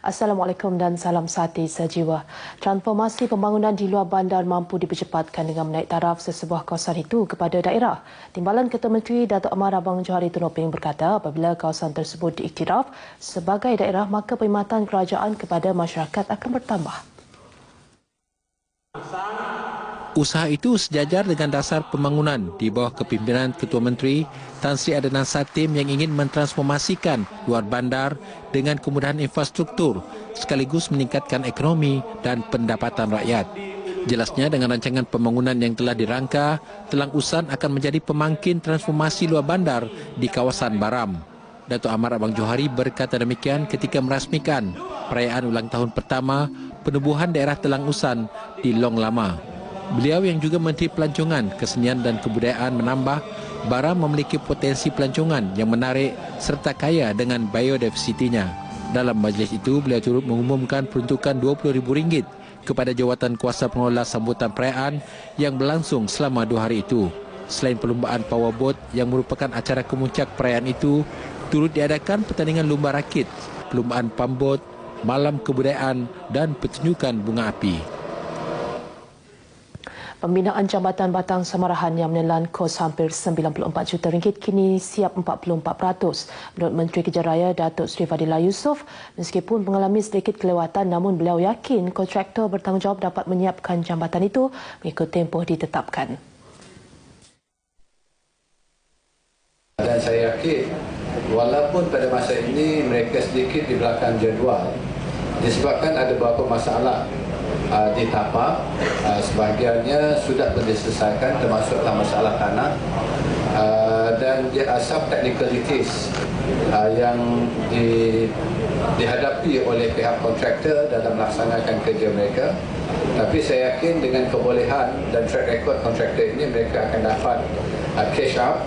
Assalamualaikum dan salam sati sejiwa. Transformasi pembangunan di luar bandar mampu dipercepatkan dengan menaik taraf sesebuah kawasan itu kepada daerah. Timbalan Ketua Menteri Datuk Amar Abang Johari Tunoping berkata apabila kawasan tersebut diiktiraf sebagai daerah, maka perkhidmatan kerajaan kepada masyarakat akan bertambah. Usaha itu sejajar dengan dasar pembangunan di bawah kepimpinan Ketua Menteri Tan Sri Adnan Satim yang ingin mentransformasikan luar bandar dengan kemudahan infrastruktur sekaligus meningkatkan ekonomi dan pendapatan rakyat. Jelasnya dengan rancangan pembangunan yang telah dirangka, Telang Usan akan menjadi pemangkin transformasi luar bandar di kawasan Baram. Datuk Amar Abang Johari berkata demikian ketika merasmikan perayaan ulang tahun pertama penubuhan daerah Telang Usan di Long Lama. Beliau yang juga Menteri Pelancongan, Kesenian dan Kebudayaan menambah Baram memiliki potensi pelancongan yang menarik serta kaya dengan biodiversitinya. Dalam majlis itu, beliau turut mengumumkan peruntukan RM20,000 kepada jawatan kuasa pengelola sambutan perayaan yang berlangsung selama 2 hari itu. Selain perlumbaan powerboat yang merupakan acara kemuncak perayaan itu, turut diadakan pertandingan lumba rakit, perlumbaan pambot, malam kebudayaan dan pertunjukan bunga api. Pembinaan Jambatan Batang Samarahan yang menelan kos hampir RM94 juta kini siap 44%. Menurut Menteri Kerja Raya Datuk Seri Fadilah Yusof, meskipun mengalami sedikit kelewatan, namun beliau yakin kontraktor bertanggungjawab dapat menyiapkan jambatan itu mengikut tempoh ditetapkan. Dan saya yakin walaupun pada masa ini mereka sedikit di belakang jadual disebabkan ada beberapa masalah di tapak, sebahagiannya sudah diselesaikan termasuklah masalah tanah dan some technicalities yang dihadapi oleh pihak kontraktor dalam melaksanakan kerja mereka. Tapi saya yakin dengan kebolehan dan track record kontraktor ini mereka akan dapat cash out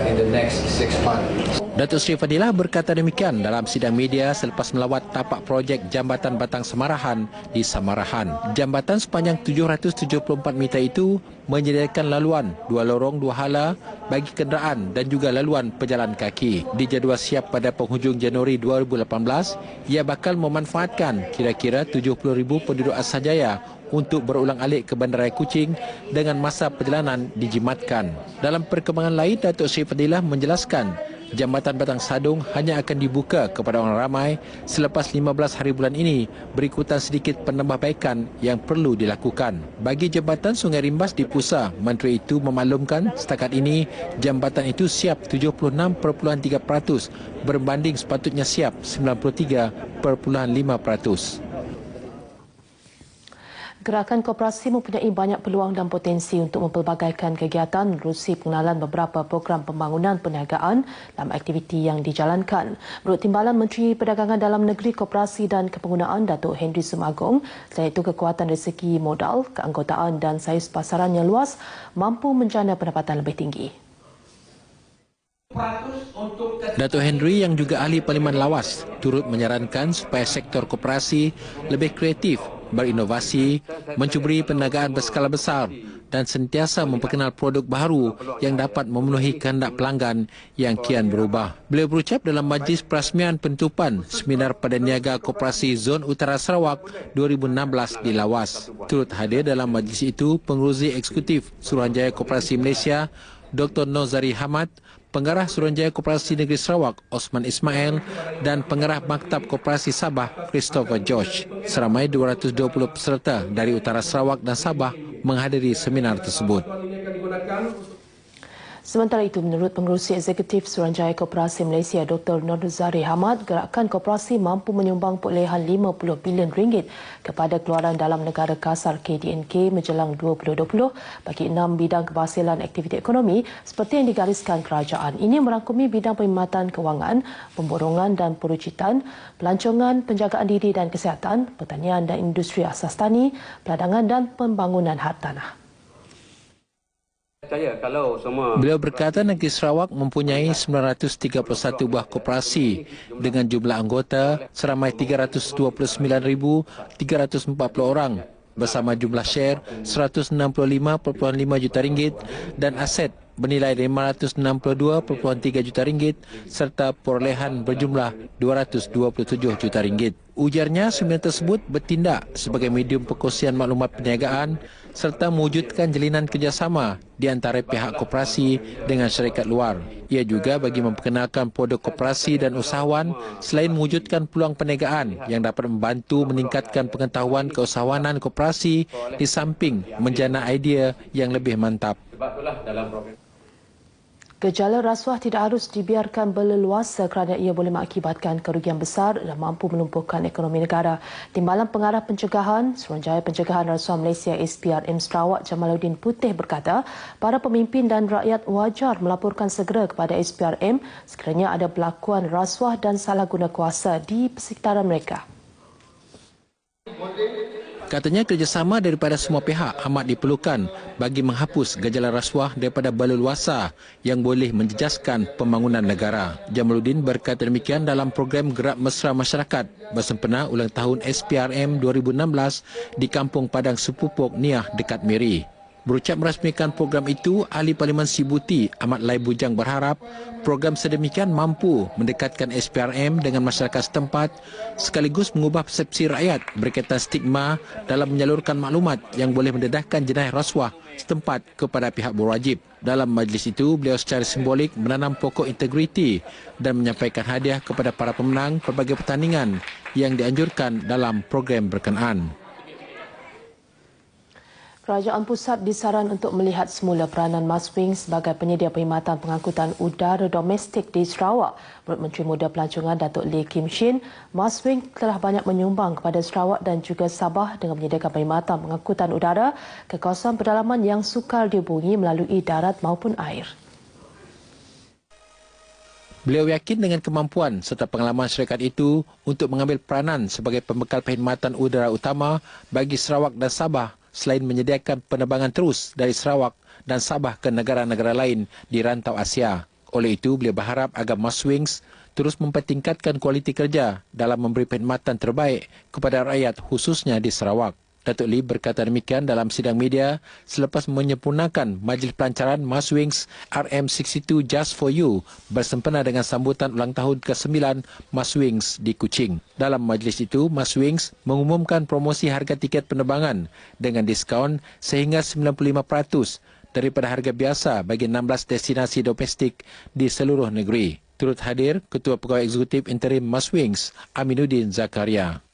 in the next 6 months. Datuk Seri Fadilah berkata demikian dalam sidang media selepas melawat tapak projek Jambatan Batang Samarahan di Samarahan. Jambatan sepanjang 774 meter itu menyediakan laluan 2 lorong 2 hala bagi kenderaan dan juga laluan pejalan kaki. Dijadual siap pada penghujung Januari 2018, ia bakal memanfaatkan kira-kira 70,000 penduduk Asajaya untuk berulang-alik ke Bandaraya Kuching dengan masa perjalanan dijimatkan. Dalam perkembangan lain, Datuk Seri Fadilah menjelaskan Jambatan Batang Sadung hanya akan dibuka kepada orang ramai selepas 15 hari bulan ini berikutan sedikit penambahbaikan yang perlu dilakukan. Bagi Jambatan Sungai Rimbas di Pusa, Menteri itu memaklumkan setakat ini jambatan itu siap 76.3% berbanding sepatutnya siap 93.5%. Gerakan koperasi mempunyai banyak peluang dan potensi untuk mempelbagaikan kegiatan menerusi pengenalan beberapa program pembangunan perniagaan dalam aktiviti yang dijalankan. Menurut Timbalan Menteri Perdagangan Dalam Negeri, Koperasi dan Kepenggunaan Datuk Henry Sumagong, selain itu kekuatan dari segi modal, keanggotaan dan saiz pasaran yang luas mampu menjana pendapatan lebih tinggi. Datuk Henry yang juga ahli Parlimen Lawas turut menyarankan supaya sektor koperasi lebih kreatif, berinovasi, mencuburi perniagaan berskala besar dan sentiasa memperkenal produk baru yang dapat memenuhi kehendak pelanggan yang kian berubah. Beliau berucap dalam majlis perasmian penutupan Seminar Padan Niaga Koperasi Zon Utara Sarawak 2016 di Lawas. Turut hadir dalam majlis itu Pengerusi Eksekutif Suruhanjaya Koperasi Malaysia Dr. Nozari Hamad, Pengarah Suruhanjaya Koperasi Negeri Sarawak Osman Ismail dan Pengarah Maktab Koperasi Sabah Christopher George. Seramai 220 peserta dari utara Sarawak dan Sabah menghadiri seminar tersebut. Sementara itu, menurut Pengerusi Eksekutif Suruhanjaya Koperasi Malaysia Dr. Nozari Hamad, gerakan koperasi mampu menyumbang perolehan RM50 bilion kepada keluaran dalam negara kasar KDNK menjelang 2020 bagi 6 bidang keberhasilan aktiviti ekonomi seperti yang digariskan kerajaan. Ini merangkumi bidang perkhidmatan kewangan, pemborongan dan perucitan, pelancongan, penjagaan diri dan kesihatan, pertanian dan industri asas tani, peladangan dan pembangunan hartanah. Beliau berkata negeri Sarawak mempunyai 931 buah koperasi dengan jumlah anggota seramai 329,340 orang bersama jumlah share RM165.5 juta dan aset bernilai RM562.3 juta serta perolehan berjumlah RM227 juta. Ujarnya seminar tersebut bertindak sebagai medium perkongsian maklumat perniagaan serta mewujudkan jalinan kerjasama di antara pihak koperasi dengan syarikat luar. Ia juga bagi memperkenalkan produk koperasi dan usahawan selain mewujudkan peluang perniagaan yang dapat membantu meningkatkan pengetahuan keusahawanan koperasi di samping menjana idea yang lebih mantap. Gejala rasuah tidak harus dibiarkan berleluasa kerana ia boleh mengakibatkan kerugian besar dan mampu melumpuhkan ekonomi negara. Timbalan Pengarah Pencegahan Suruhanjaya Pencegahan Rasuah Malaysia SPRM Sarawak Jamaluddin Putih berkata, para pemimpin dan rakyat wajar melaporkan segera kepada SPRM sekiranya ada berlakuan rasuah dan salah guna kuasa di persekitaran mereka. Katanya kerjasama daripada semua pihak amat diperlukan bagi menghapus gejala rasuah daripada berleluasa yang boleh menjejaskan pembangunan negara. Jamaluddin berkata demikian dalam program Gerak Mesra Masyarakat bersempena ulang tahun SPRM 2016 di Kampung Padang Sepupuk Niah dekat Miri. Berucap merasmikan program itu, Ahli Parlimen Sibuti Ahmad Lai Bujang berharap program sedemikian mampu mendekatkan SPRM dengan masyarakat setempat sekaligus mengubah persepsi rakyat berkaitan stigma dalam menyalurkan maklumat yang boleh mendedahkan jenayah rasuah setempat kepada pihak berwajib. Dalam majlis itu, beliau secara simbolik menanam pokok integriti dan menyampaikan hadiah kepada para pemenang pelbagai pertandingan yang dianjurkan dalam program berkenaan. Kerajaan Pusat disaran untuk melihat semula peranan Maswings sebagai penyedia perkhidmatan pengangkutan udara domestik di Sarawak. Menurut Menteri Muda Pelancongan Datuk Lee Kim Shin, Maswings telah banyak menyumbang kepada Sarawak dan juga Sabah dengan menyediakan perkhidmatan pengangkutan udara ke kawasan pedalaman yang sukar dihubungi melalui darat maupun air. Beliau yakin dengan kemampuan serta pengalaman syarikat itu untuk mengambil peranan sebagai pembekal perkhidmatan udara utama bagi Sarawak dan Sabah selain menyediakan penerbangan terus dari Sarawak dan Sabah ke negara-negara lain di rantau Asia. Oleh itu, beliau berharap agar Maswings terus mempertingkatkan kualiti kerja dalam memberi perkhidmatan terbaik kepada rakyat khususnya di Sarawak. Datuk Lee berkata demikian dalam sidang media selepas menyempurnakan majlis pelancaran Maswings RM62 Just For You bersempena dengan sambutan ulang tahun ke-9 Maswings di Kuching. Dalam majlis itu, Maswings mengumumkan promosi harga tiket penerbangan dengan diskaun sehingga 95% daripada harga biasa bagi 16 destinasi domestik di seluruh negeri. Turut hadir Ketua Pegawai Eksekutif Interim Maswings Aminuddin Zakaria.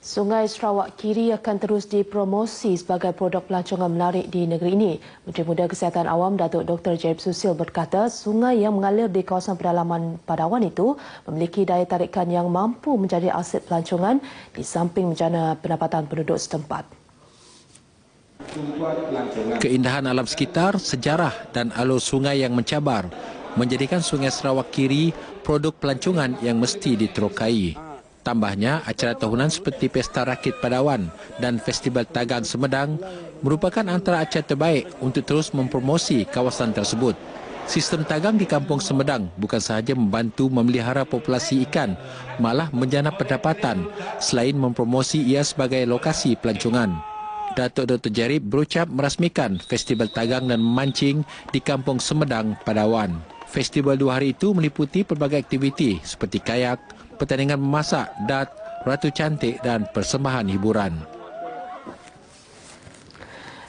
Sungai Sarawak Kiri akan terus dipromosi sebagai produk pelancongan menarik di negeri ini. Menteri Muda Kesihatan Awam Datuk Dr. Jaib Susil berkata sungai yang mengalir di kawasan pedalaman Padawan itu memiliki daya tarikan yang mampu menjadi aset pelancongan di samping menjana pendapatan penduduk setempat. Keindahan alam sekitar, sejarah dan alur sungai yang mencabar menjadikan Sungai Sarawak Kiri produk pelancongan yang mesti diterokai. Tambahnya, acara tahunan seperti Pesta Rakit Padawan dan Festival Tagang Semedang merupakan antara acara terbaik untuk terus mempromosi kawasan tersebut. Sistem tagang di Kampung Semedang bukan sahaja membantu memelihara populasi ikan, malah menjana pendapatan selain mempromosi ia sebagai lokasi pelancongan. Datuk Dr. Jarib berucap merasmikan Festival Tagang dan Memancing di Kampung Semedang, Padawan. Festival 2 hari itu meliputi pelbagai aktiviti seperti kayak, pertandingan memasak, dart, ratu cantik dan persembahan hiburan.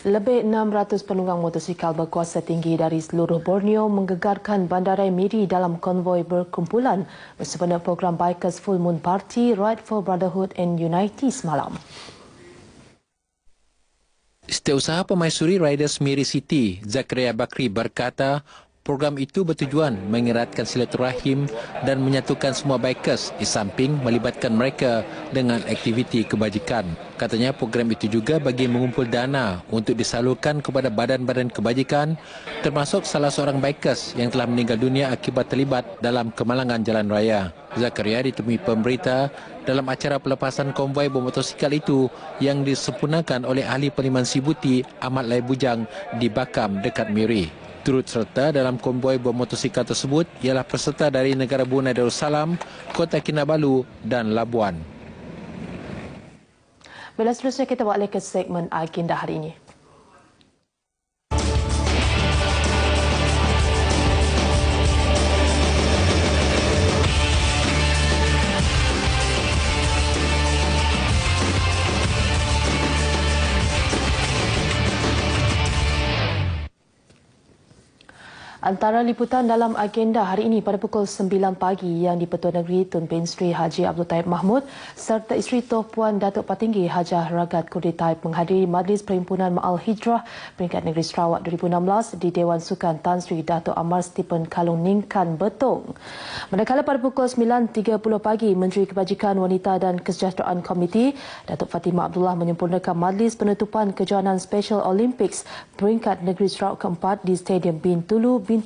Lebih 600 penunggang motosikal berkuasa tinggi dari seluruh Borneo menggegarkan Bandaraya Miri dalam konvoi berkumpulan bersempena program Bikers Full Moon Party Ride for Brotherhood and Unity semalam. Setiausaha Pemaisuri Riders Miri City, Zakaria Bakri berkata, program itu bertujuan mengeratkan silaturahim dan menyatukan semua bikers di samping melibatkan mereka dengan aktiviti kebajikan. Katanya program itu juga bagi mengumpul dana untuk disalurkan kepada badan-badan kebajikan termasuk salah seorang bikers yang telah meninggal dunia akibat terlibat dalam kemalangan jalan raya. Zakaria ditemui pemberita dalam acara pelepasan konvoi bermotosikal itu yang disempurnakan oleh Ahli Parlimen Sibuti Ahmad Lai Bujang di Bakam dekat Miri. Turut serta dalam konvoi bermotosikal tersebut ialah peserta dari negara Brunei Darussalam, Kota Kinabalu dan Labuan. Bila seterusnya kita balik ke segmen agenda hari ini. Antara liputan dalam agenda hari ini pada pukul 9 pagi yang di-Pertua Negeri Tun Bin Sri Haji Abdul Taib Mahmud serta isteri Tuan Puan Datuk Patinggi Hajah Ragat Kudi Taib menghadiri Majlis Perhimpunan Ma'al Hijrah Peringkat Negeri Sarawak 2016 di Dewan Sukan Tan Sri Datuk Amar Stephen Kalung Ningkan Betong. Manakala pada pukul 9.30 pagi, Menteri Kebajikan Wanita dan Kesejahteraan Komiti Datuk Fatimah Abdullah menyempurnakan Majlis Penutupan Kejohanan Special Olympics Peringkat Negeri Sarawak keempat di Stadium Bintulu.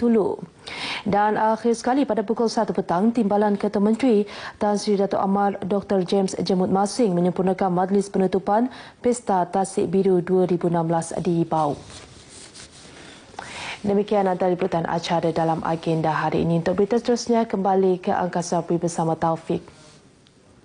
Dan akhir sekali pada pukul 1 petang, Timbalan Ketua Menteri Tan Sri Datuk Amar Dr. James Jemut Masing menyempurnakan majlis penutupan Pesta Tasik Biru 2016 di Bau. Demikian antara liputan acara dalam agenda hari ini. Untuk berita seterusnya, kembali ke Angkasa Puri bersama Taufik.